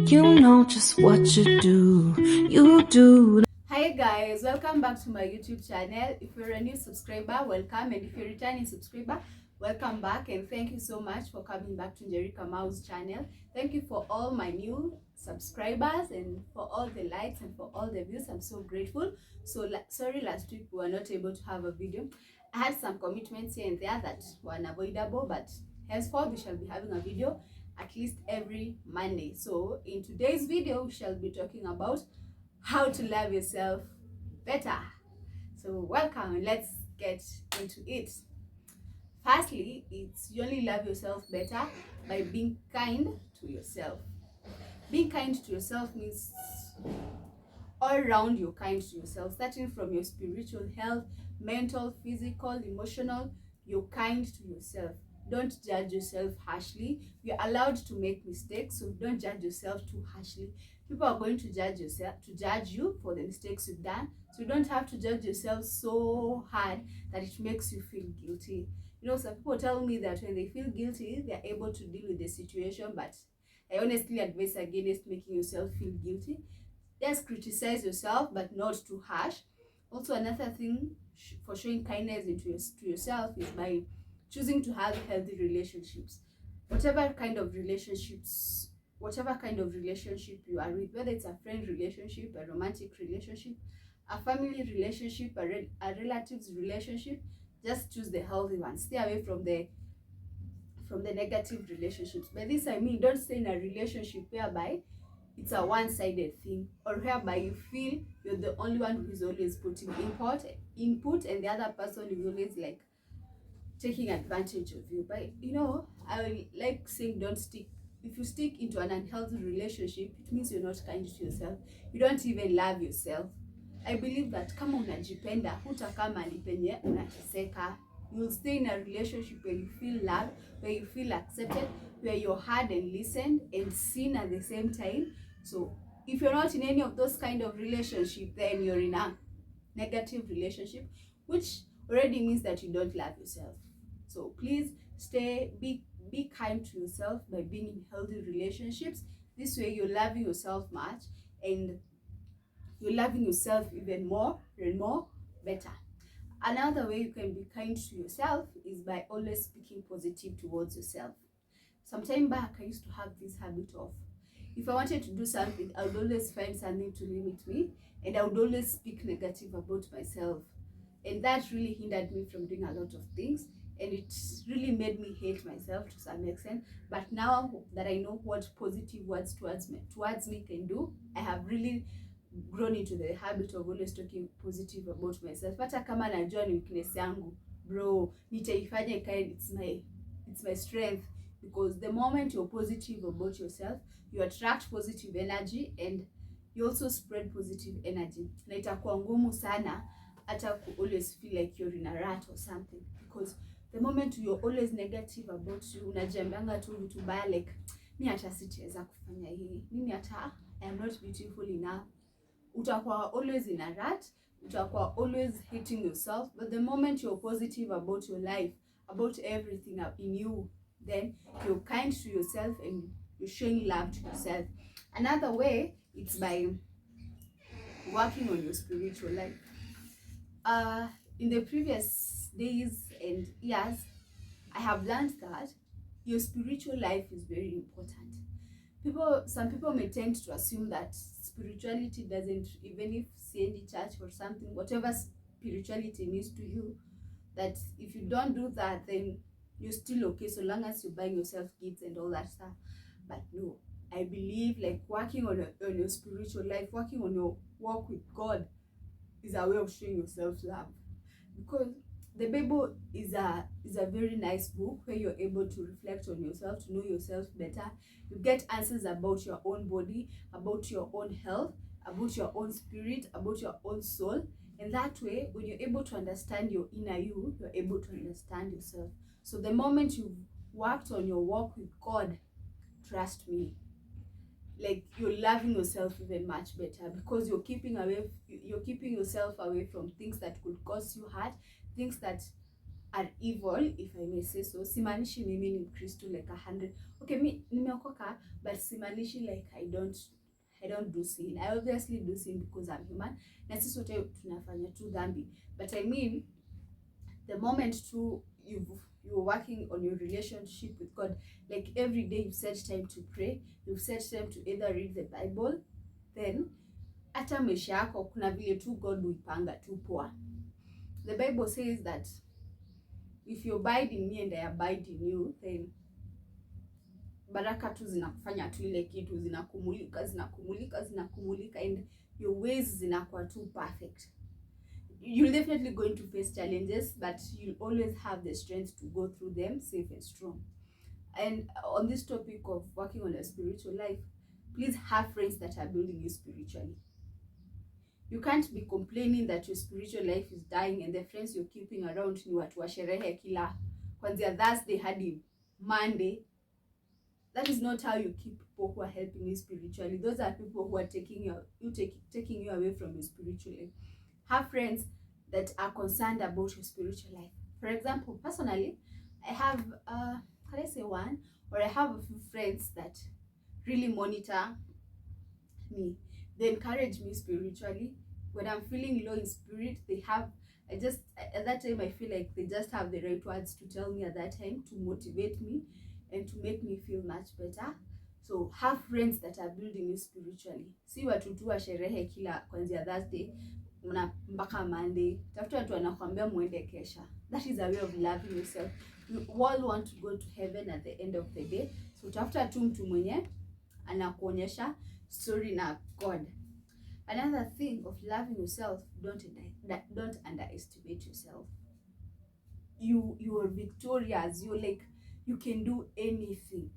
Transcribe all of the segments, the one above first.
You know just what you do. You do. Hi guys, welcome back to my YouTube channel. If you're a new subscriber, welcome, and if you're a returning subscriber, welcome back, and thank you so much for coming back to Njeri Kamau's channel. Thank you for all my new subscribers and for all the likes and for all the views. I'm so grateful. So sorry, last week we were not able to have a video. I had some commitments here and there that were unavoidable, but henceforth we shall be having a video at least every Monday. So in today's video, we shall be talking about how to love yourself better. So welcome, and let's get into it. Firstly, it's you only love yourself better by being kind to yourself. Being kind to yourself means all around you're kind to yourself, starting from your spiritual health, mental, physical, emotional. You're kind to yourself. Don't judge yourself harshly. You're allowed to make mistakes, so don't judge yourself too harshly. People are going to judge you for the mistakes you've done, so you don't have to judge yourself so hard that it makes you feel guilty. You know, some people tell me that when they feel guilty, they're able to deal with the situation, but I honestly advise against making yourself feel guilty. Just criticize yourself, but not too harsh. Also, another thing for showing kindness to yourself is by choosing to have healthy relationships. Whatever kind of relationship you are with, whether it's a friend relationship, a romantic relationship, a family relationship, a relatives relationship, just choose the healthy one. Stay away from the negative relationships. By this I mean, don't stay in a relationship whereby it's a one-sided thing, or whereby you feel you're the only one who is always putting input and the other person is always like taking advantage of you. But you know, I like saying, don't stick if you stick into an unhealthy relationship, it means you're not kind to yourself. You don't even love yourself. I believe that kama unajipenda, hutakaa mahali penye unateseka. You'll stay in a relationship where you feel loved, where you feel accepted, where you're heard and listened and seen at the same time. So if you're not in any of those kind of relationship, then you're in a negative relationship, which already means that you don't love yourself. So please be kind to yourself by being in healthy relationships. This way you're loving yourself much, and you're loving yourself even more and more better. Another way you can be kind to yourself is by always speaking positive towards yourself. Some time back, I used to have this habit of, if I wanted to do something, I would always find something to limit me, and I would always speak negative about myself. And that really hindered me from doing a lot of things, and it really made me hate myself to some extent. But now that I know what positive words towards me can do, I have really grown into the habit of always talking positive about myself. Hata kama najua ni weakness yangu, bro, nitaifanya ikae it's my strength, because the moment you're positive about yourself, you attract positive energy and you also spread positive energy. Na itakuwa ngumu sana hata ku always feel like you're in a rut or something, because the moment you're always negative about you, unajiambianga tu vitu baya like, mimi hata sitaweza kufanya hii, mimi hata I am not beautiful enough. Utakuwa always in a rut, utakuwa always hating yourself. But the moment you're positive about your life, about everything in you, then you're kind to yourself and you're showing love to yourself. Another way, it's by working on your spiritual life. In the previous days and years, I have learned that your spiritual life is very important. Some people may tend to assume that spirituality doesn't, even if siendi church or something, whatever spirituality means to you, that if you don't do that, then you're still okay, so long as you're buying yourself gifts and all that stuff. But no, I believe like working on your spiritual life, working on your walk with God is a way of showing yourself love. Because the Bible is a very nice book where you're able to reflect on yourself, to know yourself better. You get answers about your own body, about your own health, about your own spirit, about your own soul. And that way, when you're able to understand your inner you, you're able to understand yourself. So the moment you've worked on your walk with God, trust me, like you're loving yourself even much better, because you're keeping yourself away from things that could cause you hurt, things that are evil, if I may say so. Simanishi mimi ni Mkristo like 100. Okay, mi nimeokoka, but simanishi like I don't do sin. I obviously do sin because I'm human. Na sisi wote tunafanya tu dhambi. But I mean, the moment you're working on your relationship with God, like every day you set time to pray, you set time to either read the Bible, then hata maisha yako kuna vile tu God huipanga tu poa. The Bible says that if you abide in me and I abide in you, then baraka tu zinakufanya tu ile kitu zinakumulika and your ways zinakuwa tu perfect. You're definitely going to face challenges, but you'll always have the strength to go through them safe and strong. And on this topic of working on a spiritual life, please have friends that are building you spiritually. You can't be complaining that your spiritual life is dying and the friends you're keeping around ni watu wa sherehe kila kwanzia Thursday hadi Monday. That is not how you keep people who are helping you spiritually. Those are people who are taking you away from your spiritual life. Have friends that are concerned about your spiritual life. For example, personally, I have can I say one, or I have a few friends that really monitor me. They encourage me spiritually. When I'm feeling low in spirit, at that time I feel like they just have the right words to tell me at that time to motivate me and to make me feel much better. So have friends that are building you spiritually. Si watu tu wa sherehe kila kwanzia Thursday mpaka Monday. Tafuta watu wanakuambia muende kesha. That is a way of loving yourself. You all want to go to heaven at the end of the day. So tafuta tu mtu mwenye anakuonyesha story na God. Another thing of loving yourself, don't underestimate yourself. You are victorious. You're like, you can do anything.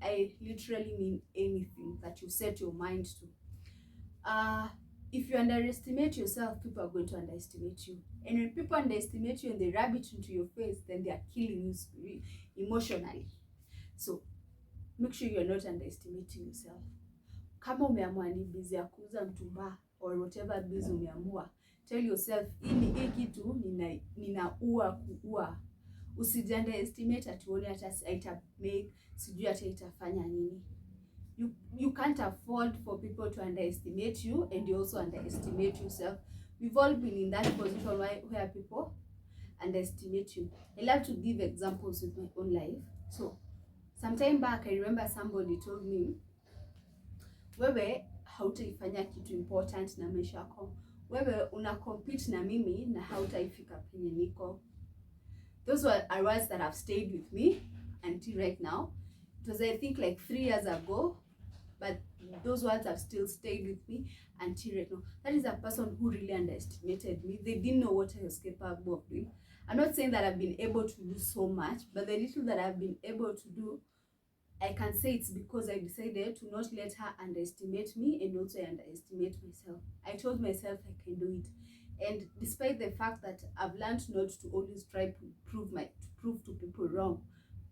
I literally mean anything that you set your mind to. If you underestimate yourself, people are going to underestimate you. And when people underestimate you and they rub it into your face, then they are killing you emotionally. So make sure you're not underestimating yourself. Kama umeamua ni busy ya kuuza mtumba or whatever busy umeamua, tell yourself hii kitu ninaua kuua. Usijiunderestimate atuone hata ita make sijui hata itafanya nini. You can't afford for people to underestimate you and you also underestimate yourself. We've all been in that position where people underestimate you. I love to give examples with my own life. So sometime back I remember somebody told me, wewe hautaifanya kitu important na maisha yako. Wewe una compete na mimi na hautaifika penye niko. Those are words that have stayed with me until right now. It was, I think, like 3 years ago, but those words have still stayed with me until right now. That is a person who really underestimated me. They didn't know what I was capable of doing. I'm not saying that I've been able to do so much, but the little that I've been able to do, I can say it's because I decided to not let her underestimate me and also underestimate myself. I told myself I can do it. And despite the fact that I've learned not to always try to prove to people wrong,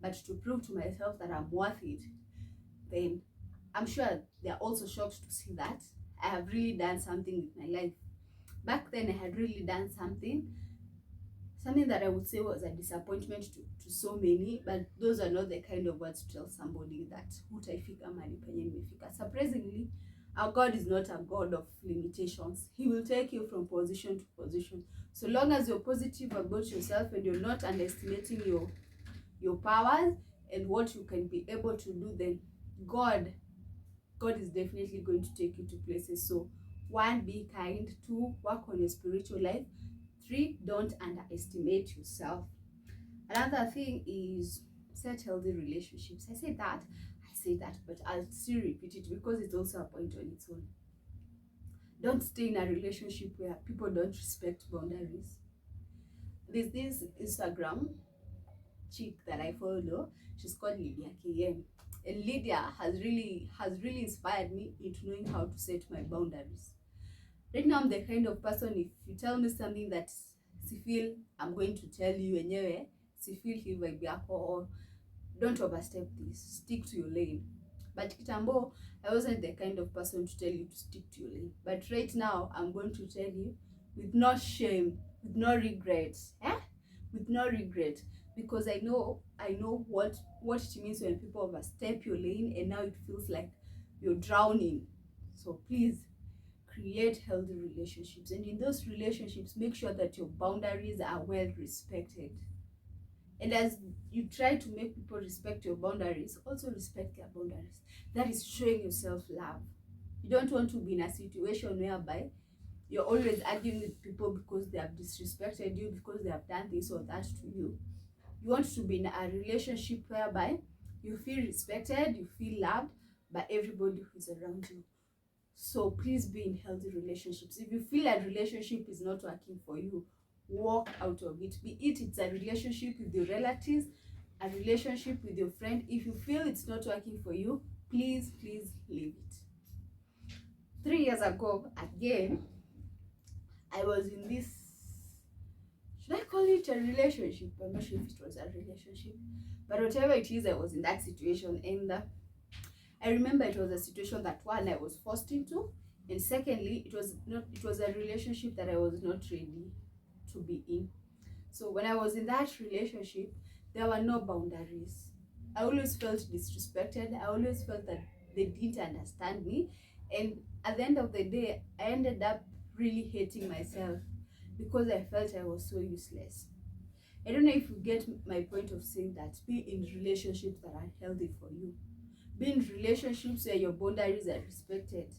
but to prove to myself that I'm worth it, then I'm sure they're also shocked to see that I have really done something with my life. Back then I had really done something that I would say was a disappointment to so many, but those are not the kind of words to tell somebody that hutaifika mahali penye nimefika. Surprisingly, our God is not a God of limitations. He will take you from position to position. So long as you're positive about yourself and you're not underestimating your powers and what you can be able to do, then God is definitely going to take you to places. So 1, be kind. 2, work on your spiritual life. 3, don't underestimate yourself. Another thing is set healthy relationships. I say that, but I'll still repeat it because it's also a point on its own. Don't stay in a relationship where people don't respect boundaries. There's this Instagram chick that I follow. She's called Lydia KM. And Lydia has really inspired me into knowing how to set my boundaries. Right now I'm the kind of person, if you tell me something that si feel I'm going to tell you enyewe, si feel hii vibe yako, or don't overstep this, stick to your lane. But kitambo, I wasn't the kind of person to tell you to stick to your lane. But right now, I'm going to tell you with no shame, with no regrets, with no regret, because I know what it means when people overstep your lane and now it feels like you're drowning. So please create healthy relationships, and in those relationships make sure that your boundaries are well respected. And as you try to make people respect your boundaries, also respect their boundaries. That is showing yourself love. You don't want to be in a situation whereby you're always arguing with people because they have disrespected you, because they have done this or that to you. You want to be in a relationship whereby you feel respected, you feel loved by everybody who's around you. So please be in healthy relationships. If you feel a relationship is not working for you, walk out of it. Be it's a relationship with your relatives, a relationship with your friend. If you feel it's not working for you, please leave it. 3 years ago, again, I was in this, should I call it a relationship? I'm not sure if it was a relationship, but whatever it is, I was in that situation. And I remember it was a situation that, one, I was forced into, and secondly, it was a relationship that I was not ready to be in. So when I was in that relationship, there were no boundaries. I always felt disrespected. I always felt that they didn't understand me, and at the end of the day, I ended up really hating myself because I felt I was so useless. I don't know if you get my point of saying that. Be in relationships that are healthy for you. Be in relationships where your boundaries are respected.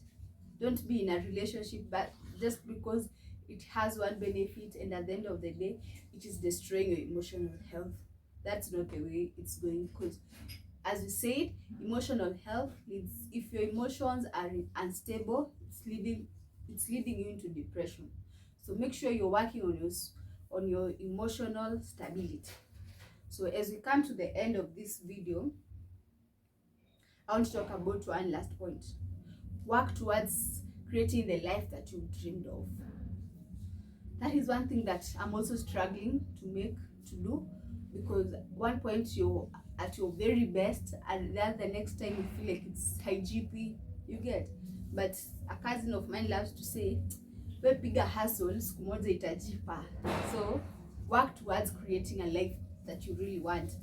Don't be in a relationship but just because it has one benefit and at the end of the day it is destroying your emotional health. That's not the way it's going, because as you said, emotional health leads, if your emotions are unstable, it's leading you into depression. So make sure you're working on your emotional stability. So as we come to the end of this video, I want to talk about one last point. Work towards creating the life that you dreamed of. That is one thing that I'm also struggling to do, because one point you're at your very best and then the next time you feel like it's high GP, you get. But a cousin of mine loves to say, we piga hustle, siku moja itajipa. So work towards creating a life that you really want.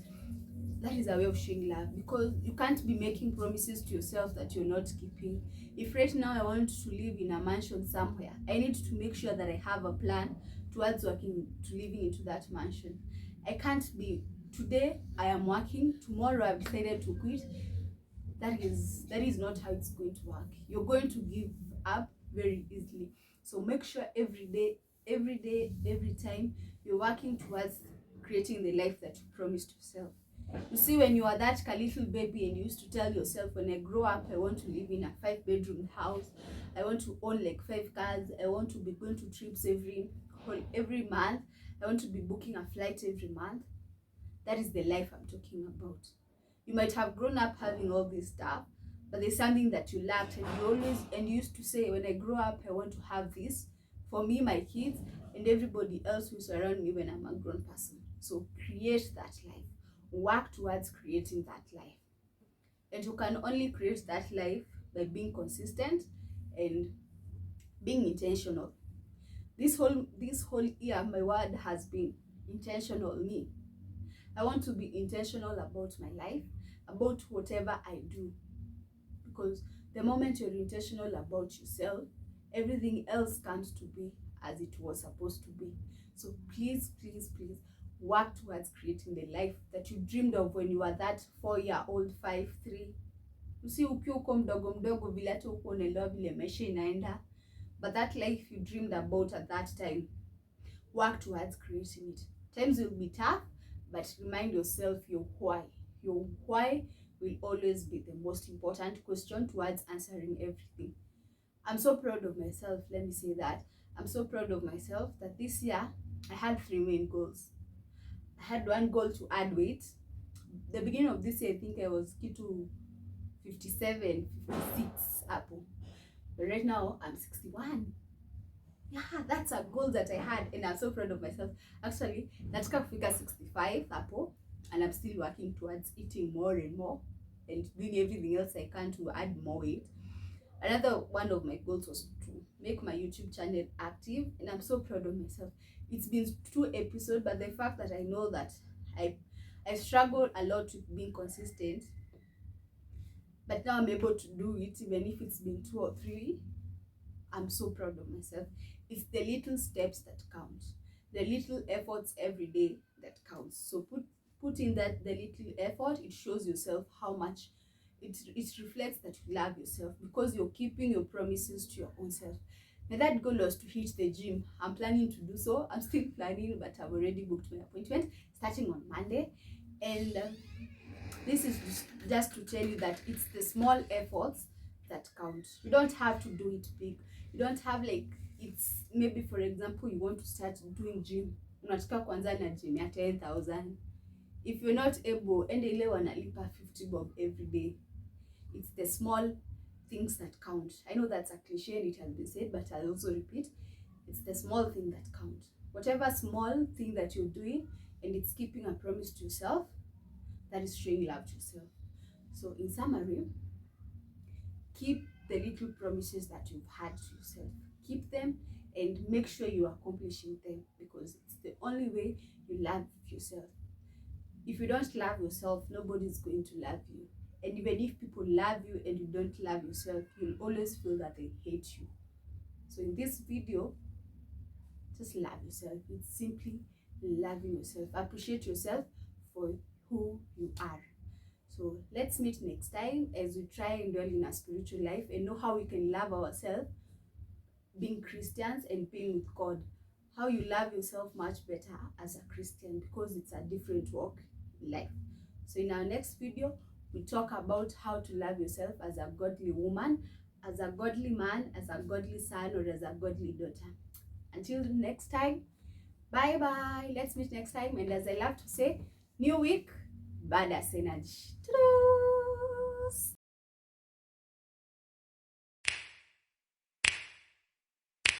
That is a way of showing love, because you can't be making promises to yourself that you're not keeping. If right now I want to live in a mansion somewhere, I need to make sure that I have a plan towards living into that mansion. I can't be, today I am working, tomorrow I've decided to quit. That is not how it's going to work. You're going to give up very easily. So make sure every day, every time, you're working towards creating the life that you promised yourself. You see, when you are that little baby and you used to tell yourself, when I grow up, I want to live in a 5-bedroom house, I want to own like 5 cars, I want to be going to trips every month, I want to be booking a flight every month. That is the life I'm talking about. You might have grown up having all this stuff, but there's something that you lacked, and you used to say, when I grow up, I want to have this for me, my kids, and everybody else who's around me when I'm a grown person. So create that life. Work towards creating that life. And you can only create that life by being consistent and being intentional. This whole year, my word has been intentional me. I want to be intentional about my life, about whatever I do. Because the moment you're intentional about yourself, everything else comes to be as it was supposed to be. So please work towards creating the life that you dreamed of when you were that 4-year-old, 5, 3. You see, ukiwa uko mdogo mdogo vile hata uko unaelewa vile maisha inaenda, but that life you dreamed about at that time, work towards creating it. Times will be tough, but remind yourself your why. Your why will always be the most important question towards answering everything. I'm so proud of myself, let me say that. I'm so proud of myself that this year I had 3 main goals. I had one goal to add weight. The beginning of this year, I think I was to 57, 56 apple. But right now I'm 61. Yeah, that's a goal that I had, and I'm so proud of myself. Actually, nataka kufika 65 apple, and I'm still working towards eating more and more and doing everything else I can to add more weight. Another one of my goals was to make my YouTube channel active, and I'm so proud of myself. it's been 2 episodes, but the fact that I know that I struggle a lot with being consistent, but now I'm able to do it, even if it's been 2 or 3. I'm so proud of myself. It's the little steps that count, the little efforts every day that counts. So put in that the little effort. It shows yourself how much it reflects that you love yourself, because you're keeping your promises to your own self. My that goal was to hit the gym. I'm planning to do so. I'm still planning, but I've already booked my appointment starting on Monday. And this is just to tell you that it's the small efforts that count. You don't have to do it big. You don't have like, it's maybe, for example, you want to start doing gym, unataka kuanza na gym ya 10,000. If you're not able, ende ile wanalipa 50 bob every day. It's the small things that count. I know that's a cliche and it has been said, but I'll also repeat, it's the small thing that count. Whatever small thing that you're doing and it's keeping a promise to yourself, that is showing love to yourself. So in summary, keep the little promises that you've had to yourself. Keep them and make sure you are accomplishing them, because it's the only way you love yourself. If you don't love yourself, nobody's going to love you. And even if people love you and you don't love yourself, you'll always feel that they hate you. So in this video, just love yourself. It's simply loving yourself. Appreciate yourself for who you are. So let's meet next time as we try and dwell in our spiritual life and know how we can love ourselves, being Christians and being with God. How you love yourself much better as a Christian, because it's a different walk in life. So in our next video, we talk about how to love yourself as a godly woman, as a godly man, as a godly son, or as a godly daughter. Until next time, bye bye. Let's meet next time. And as I love to say, new week, badass energy. Ta-da!